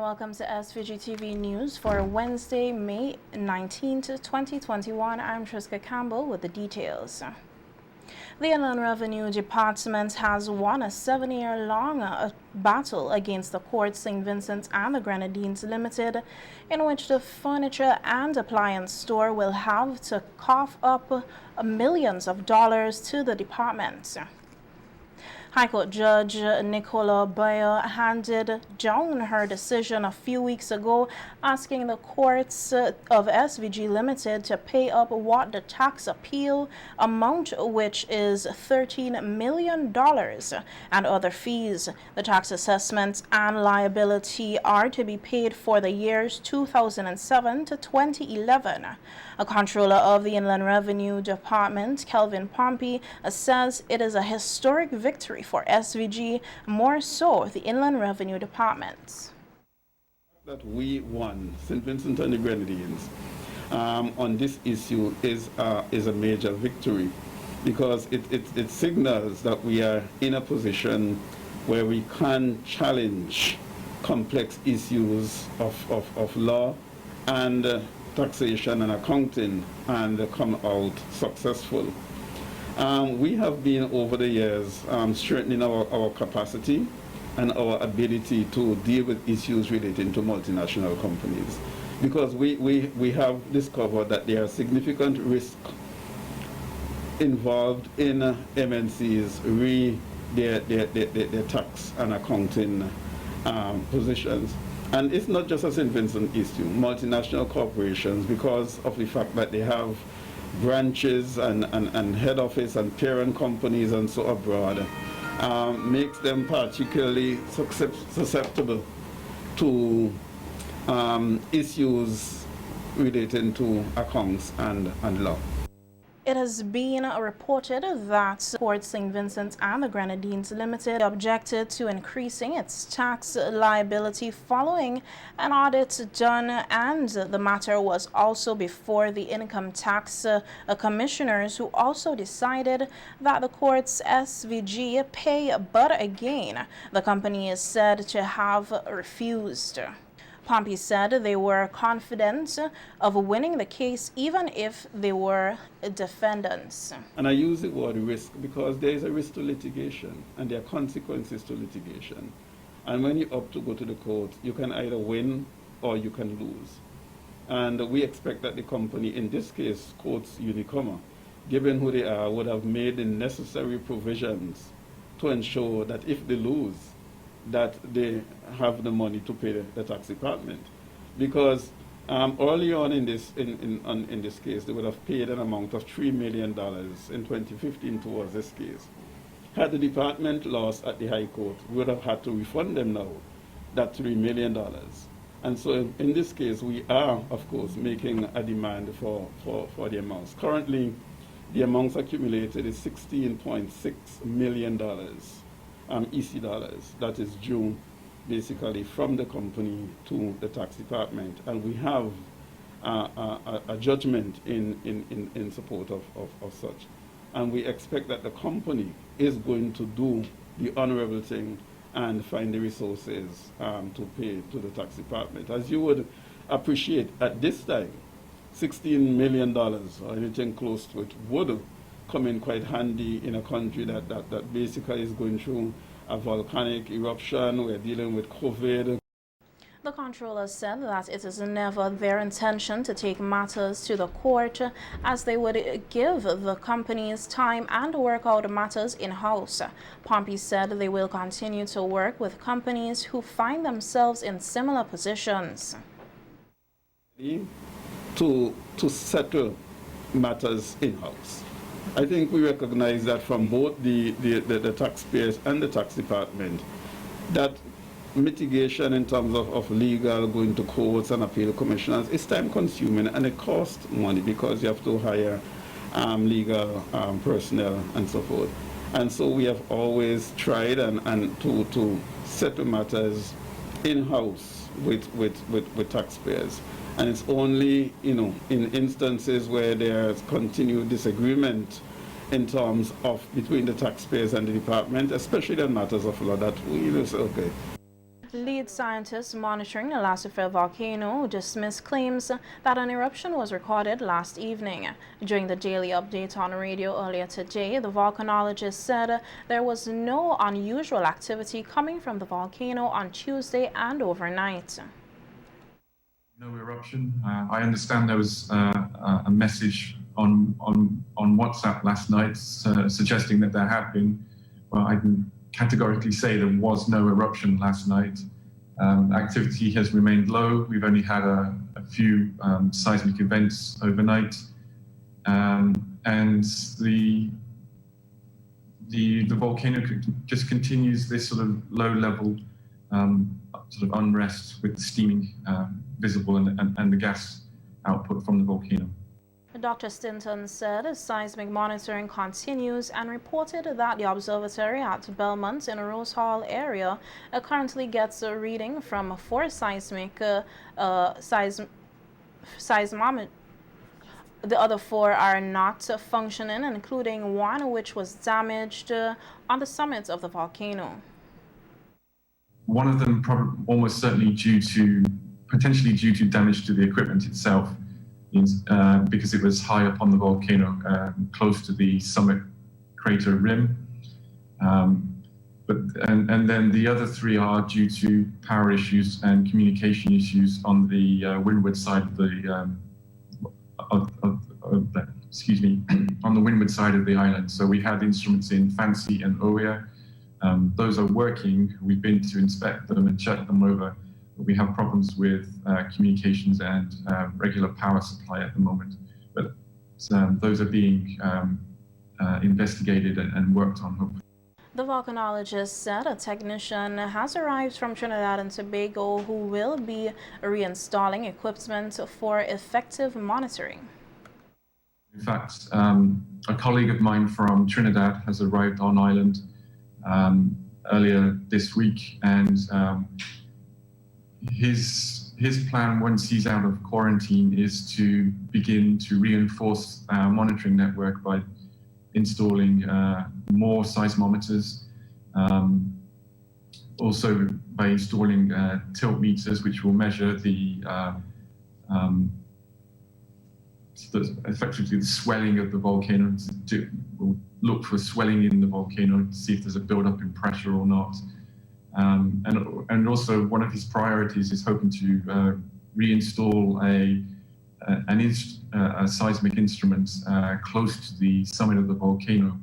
welcome to SVGTV News for Wednesday, May 19, 2021. I'm Triska Campbell with the details. The Inland Revenue Department has won a 7-year-long battle against the court St. Vincent and the Grenadines Limited, in which the furniture and appliance store will have to cough up millions of dollars to the department. High Court Judge Nicola Bayer handed down her decision a few weeks ago, asking the courts of SVG Limited to pay up what the tax appeal amount, which is $13 million, and other fees. The tax assessments and liability are to be paid for the years 2007 to 2011. A controller of the Inland Revenue Department, Kelvin Pompey, says it is a historic victory for SVG, more so the Inland Revenue Department. That we won, St. Vincent and the Grenadines, on this issue is a major victory, because it signals that we are in a position where we can challenge complex issues of law and taxation and accounting and come out successful. We have been over the years strengthening our capacity and our ability to deal with issues relating to multinational companies, because we have discovered that there are significant risks involved in MNCs their tax and accounting positions. And it's not just a St. Vincent issue. Multinational corporations, because of the fact that they have branches and head office and parent companies and so abroad, makes them particularly susceptible to issues relating to accounts and law. It has been reported that Port St. Vincent and the Grenadines Limited objected to increasing its tax liability following an audit done, and the matter was also before the income tax commissioners, who also decided that the court's SVG pay, but again, the company is said to have refused. Pompey said they were confident of winning the case even if they were defendants. And I use the word risk because there is a risk to litigation and there are consequences to litigation. And when you opt to go to the court, you can either win or you can lose. And we expect that the company, in this case, Courts Unicoma, given who they are, would have made the necessary provisions to ensure that if they lose, that they have the money to pay the tax department, because early on in this case they would have paid an amount of $3 million in 2015 towards this case. Had the department lost at the High Court, we would have had to refund them now that $3 million. And so in this case we are, of course, making a demand for the amounts. Currently the amounts accumulated is $16.6 million. EC dollars that is due basically from the company to the tax department, and we have a judgment in support of such, and we expect that the company is going to do the honorable thing and find the resources to pay to the tax department. As you would appreciate, at this time $16 million or anything close to it would come in quite handy in a country that basically is going through a volcanic eruption. We're dealing with COVID. The controller said that it is never their intention to take matters to the court, as they would give the companies time and work out matters in-house. Pompey said they will continue to work with companies who find themselves in similar positions. To settle matters in-house. I think we recognize that from both the taxpayers and the tax department, that mitigation in terms of legal, going to courts and appeal commissioners is time consuming and it costs money, because you have to hire legal personnel and so forth. And so we have always tried and to settle matters in-house with taxpayers. And it's only, in instances where there's continued disagreement in terms of between the taxpayers and the department, especially on matters of law, that we say, okay. lead scientist monitoring the Lassifer volcano dismissed claims that an eruption was recorded last evening. During the daily update on radio earlier today, the volcanologist said there was no unusual activity coming from the volcano on Tuesday and overnight. No eruption. I understand there was a message on WhatsApp last night suggesting that there had been. Well, I can categorically say there was no eruption last night. Activity has remained low. We've only had a few seismic events overnight, and the volcano just continues this sort of low-level sort of unrest with the steaming visible and the gas output from the volcano. Dr. Stinton said seismic monitoring continues and reported that the observatory at Belmont in Rose Hall area currently gets a reading from 4 seismic seismometers. The other 4 are not functioning, including one which was damaged on the summit of the volcano. One of them almost certainly potentially due to damage to the equipment itself, because it was high up on the volcano, close to the summit crater rim. And then the other 3 are due to power issues and communication issues on the windward side of the on the windward side of the island. So we had instruments in Fancy and Oya. Those are working. We've been to inspect them and check them over. But we have problems with communications and regular power supply at the moment. But those are being investigated and worked on, hopefully. The volcanologist said a technician has arrived from Trinidad and Tobago who will be reinstalling equipment for effective monitoring. In fact, a colleague of mine from Trinidad has arrived on island earlier this week, and his plan once he's out of quarantine is to begin to reinforce our monitoring network by installing more seismometers, also by installing tilt meters, which will measure effectively the swelling of the volcano. We'll look for swelling in the volcano to see if there's a buildup in pressure or not. And also one of his priorities is hoping to reinstall a seismic instrument close to the summit of the volcano.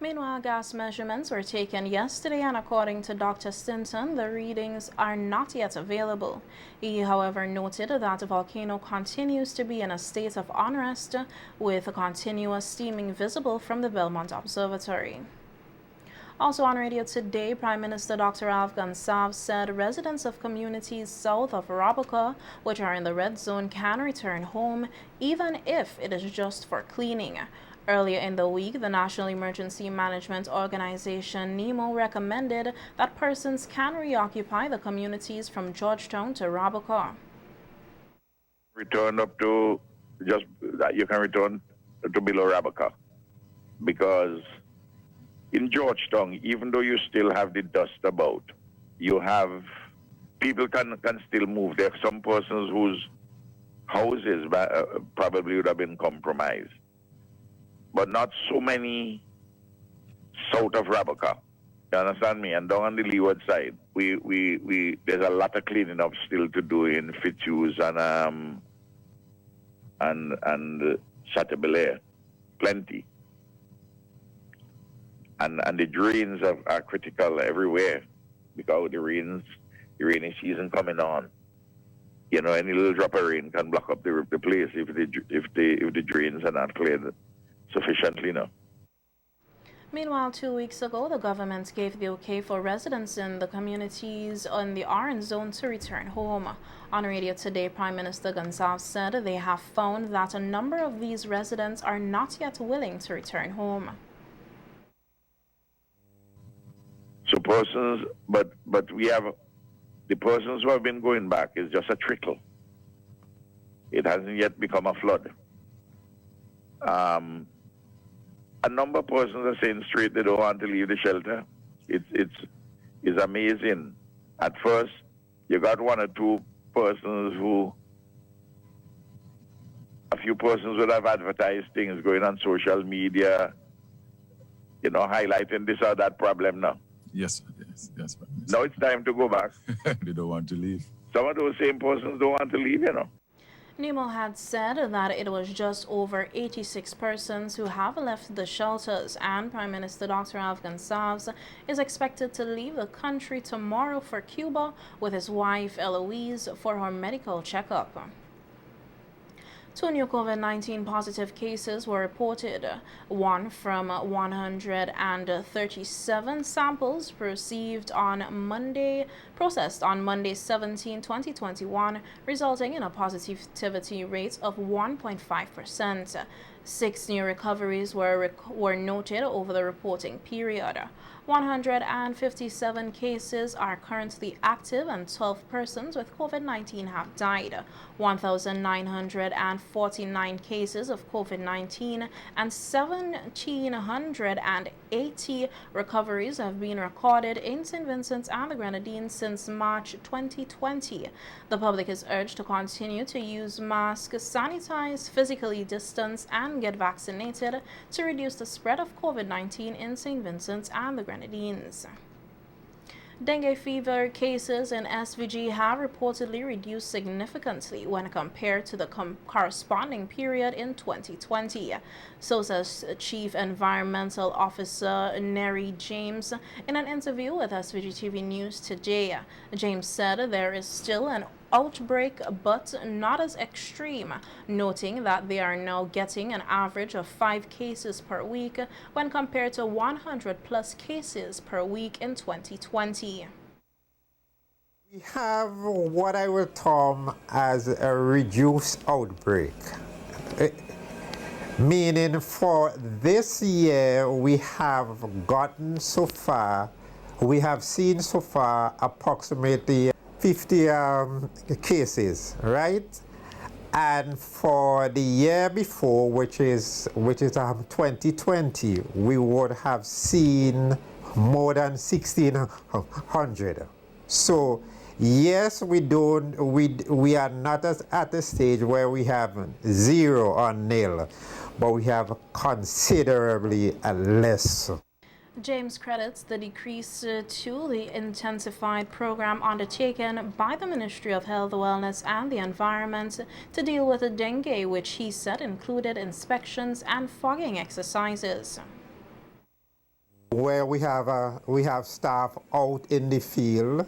Meanwhile, gas measurements were taken yesterday, and according to Dr. Stinton, the readings are not yet available. He, however, noted that the volcano continues to be in a state of unrest, with continuous steaming visible from the Belmont Observatory. Also on radio today, Prime Minister Dr. Alf Gansav said residents of communities south of Raboka, which are in the red zone, can return home, even if it is just for cleaning. Earlier in the week, the National Emergency Management Organization, NEMO, recommended that persons can reoccupy the communities from Georgetown to Raboka. Return up to just that you can return to below Raboka, because in Georgetown, even though you still have the dust about, you have people can still move. There are some persons whose houses probably would have been compromised, but not so many south of Raboka. You understand me? And down on the leeward side, we there's a lot of cleaning up still to do in Fitzhugh and Chateaubelair, plenty. And the drains are critical everywhere, because the rainy season coming on. You know, any little drop of rain can block up the place if the drains are not cleared sufficiently now. Meanwhile, 2 weeks ago, the government gave the okay for residents in the communities in the orange zone to return home. On radio today, Prime Minister Gansav said they have found that a number of these residents are not yet willing to return home. So persons, but we have the persons who have been going back is just a trickle. It hasn't yet become a flood. A number of persons are saying straight they don't want to leave the shelter. It's amazing. At first, you got one or two persons a few persons would have advertised things going on social media, highlighting this or that problem now. Yes. Now it's time to go back. They don't want to leave. Some of those same persons don't want to leave, Nemo had said that it was just over 86 persons who have left the shelters, and Prime Minister Dr. Afghan Saabs is expected to leave the country tomorrow for Cuba with his wife Eloise for her medical checkup. 2 new COVID-19 positive cases were reported, one from 137 samples processed on Monday 17, 2021, resulting in a positivity rate of 1.5%. 6 new recoveries were noted over the reporting period. 157 cases are currently active and 12 persons with COVID-19 have died. 1,949 cases of COVID-19 and 1,780 recoveries have been recorded in St. Vincent and the Grenadines since March 2020. The public is urged to continue to use masks, sanitize, physically distance, and get vaccinated to reduce the spread of COVID-19 in St. Vincent and the Grenadines. Dengue fever cases in SVG have reportedly reduced significantly when compared to the corresponding period in 2020. So says Chief Environmental Officer Neri James in an interview with SVGTV News today. James said there is still an outbreak, but not as extreme, noting that they are now getting an average of 5 cases per week when compared to 100 plus cases per week in 2020. We have what I will term as a reduced outbreak, meaning for this year we have seen so far approximately 50 cases, right? And for the year before, which is 2020, we would have seen more than 1,600. So yes, we are not at a stage where we have 0 or nil, but we have considerably less. James credits the decrease to the intensified program undertaken by the Ministry of Health, Wellness and the Environment to deal with the dengue, which he said included inspections and fogging exercises. Where we have staff out in the field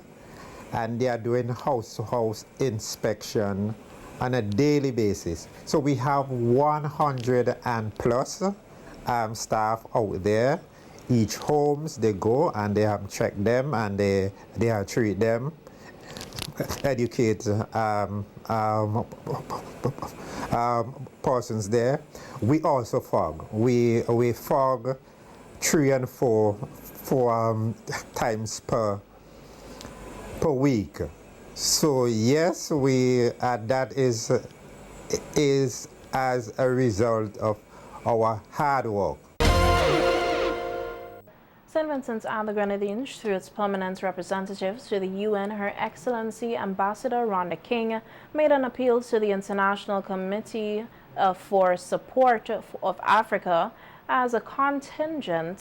and they are doing house-to-house inspection on a daily basis. So we have 100 and plus staff out there. Each homes they go and they have checked them and they have treat them, educate persons there. We also fog. We fog 3 and 4 times per week. So yes, that is as a result of our hard work. St. Vincent and the Grenadines, through its permanent representatives to the UN, Her Excellency Ambassador Rhonda King, made an appeal to the International Committee for Support of Africa as the continent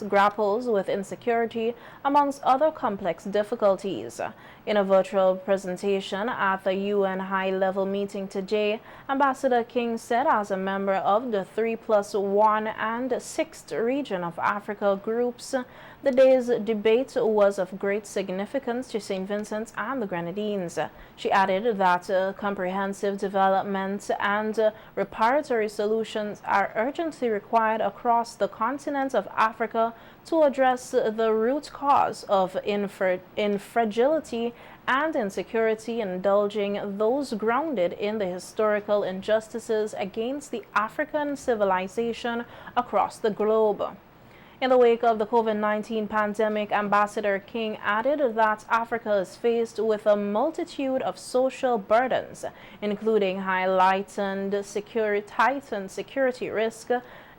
grapples with insecurity amongst other complex difficulties. In a virtual presentation at the UN high-level meeting today, Ambassador King said as a member of the 3+1 and 6th Region of Africa groups, the day's debate was of great significance to St. Vincent and the Grenadines. She added that comprehensive development and reparatory solutions are urgently required across the continent of Africa to address the root cause of fragility and insecurity, indulging those grounded in the historical injustices against the African civilization across the globe. In the wake of the COVID-19 pandemic, Ambassador King added that Africa is faced with a multitude of social burdens, including heightened security risk,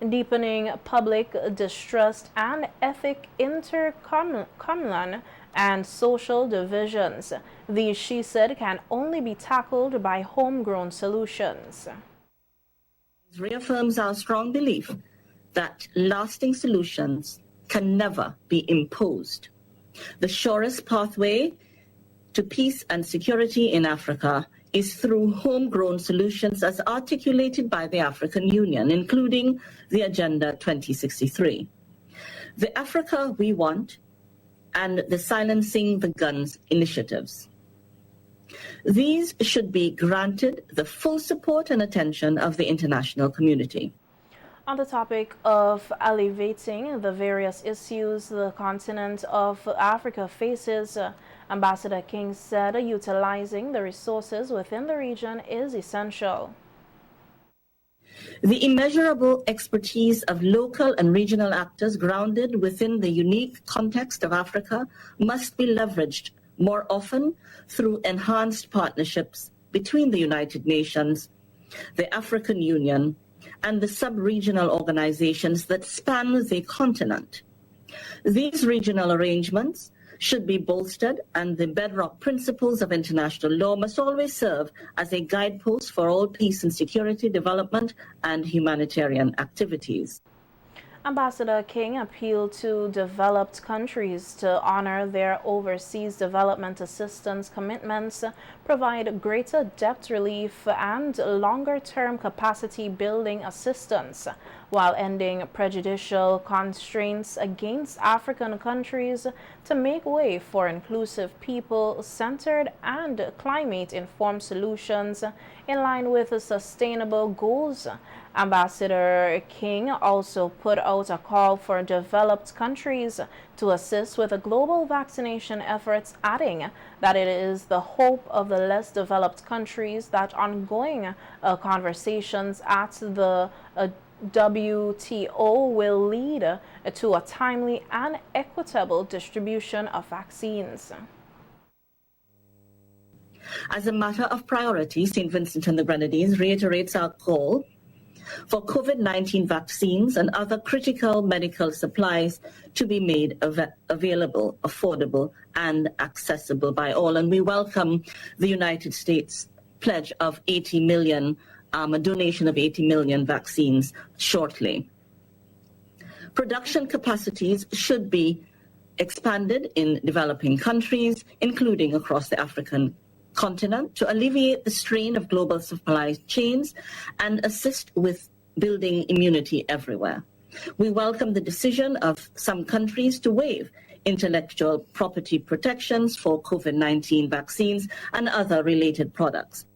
deepening public distrust and ethnic intercommunal and social divisions. These, she said, can only be tackled by homegrown solutions. It reaffirms our strong belief that lasting solutions can never be imposed. The surest pathway to peace and security in Africa is through homegrown solutions as articulated by the African Union, including the Agenda 2063. The Africa we want and the Silencing the Guns initiatives. These should be granted the full support and attention of the international community. On the topic of alleviating the various issues the continent of Africa faces, Ambassador King said utilizing the resources within the region is essential. The immeasurable expertise of local and regional actors grounded within the unique context of Africa must be leveraged more often through enhanced partnerships between the United Nations, the African Union, and the sub-regional organizations that span the continent. These regional arrangements should be bolstered, and the bedrock principles of international law must always serve as a guidepost for all peace and security, development, and humanitarian activities. Ambassador King appealed to developed countries to honor their overseas development assistance commitments, provide greater debt relief and longer-term capacity building assistance, while ending prejudicial constraints against African countries to make way for inclusive, people-centered and climate-informed solutions in line with the sustainable goals. Ambassador King also put out a call for developed countries to assist with the global vaccination efforts, adding that it is the hope of the less developed countries that ongoing conversations at the WTO will lead to a timely and equitable distribution of vaccines. As a matter of priority, St. Vincent and the Grenadines reiterates our call for COVID-19 vaccines and other critical medical supplies to be made available, affordable, and accessible by all. And we welcome the United States pledge of 80 million, a donation of 80 million vaccines shortly. Production capacities should be expanded in developing countries, including across the African continent, to alleviate the strain of global supply chains and assist with building immunity everywhere. We welcome the decision of some countries to waive intellectual property protections for COVID-19 vaccines and other related products.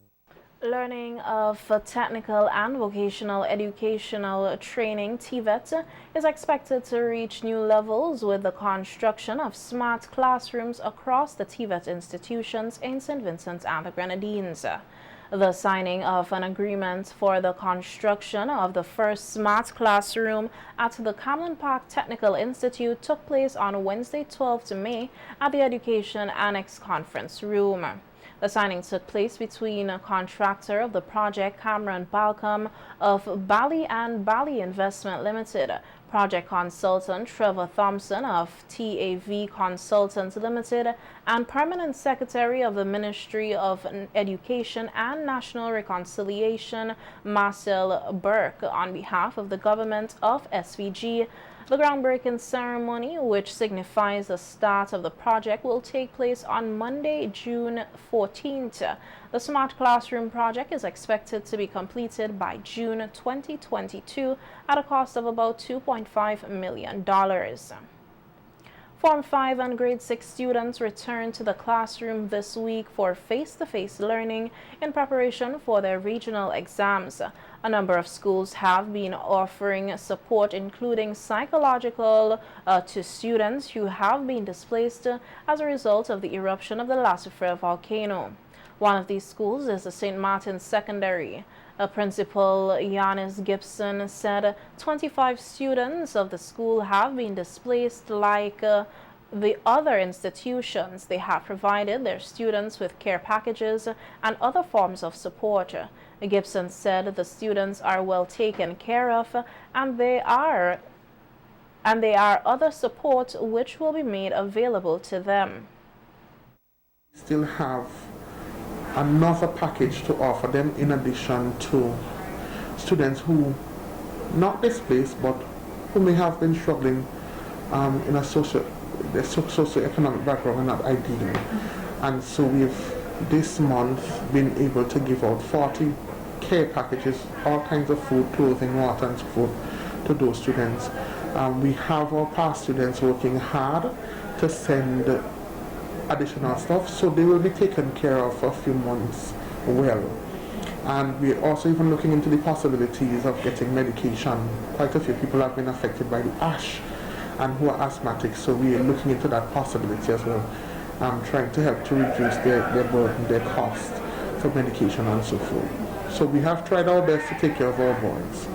Learning of technical and vocational educational training, TVET, is expected to reach new levels with the construction of smart classrooms across the TVET institutions in St. Vincent and the Grenadines. The signing of an agreement for the construction of the first smart classroom at the Camlin Park Technical Institute took place on Wednesday, 12th May at the Education Annex Conference Room. The signing took place between a contractor of the project, Cameron Balcom of Bali and Bali Investment Limited, project consultant Trevor Thompson of TAV Consultants Limited, and permanent secretary of the Ministry of Education and National Reconciliation, Marcel Burke, on behalf of the government of SVG. The groundbreaking ceremony, which signifies the start of the project, will take place on Monday, June 14th. The Smart Classroom project is expected to be completed by June 2022 at a cost of about $2.5 million. Form 5 and Grade 6 students returned to the classroom this week for face-to-face learning in preparation for their regional exams. A number of schools have been offering support, including psychological to students who have been displaced as a result of the eruption of the Lucifer volcano. One of these schools is the St. Martin's Secondary. Principal Yanis Gibson said 25 students of the school have been displaced, like the other institutions, they have provided their students with care packages and other forms of support. Gibson said the students are well taken care of, and there are other support which will be made available to them. Still have another package to offer them in addition to students who not displaced but who may have been struggling in a socioeconomic background and not ideal. And so we've this month been able to give out 40 care packages, all kinds of food, clothing, water and so forth to those students. We have our past students working hard to send additional stuff, so they will be taken care of for a few months well. And we're also even looking into the possibilities of getting medication. Quite a few people have been affected by the ash and who are asthmatic, so we are looking into that possibility as well, trying to help to reduce their burden, their cost for medication and so forth. So we have tried our best to take care of our boys.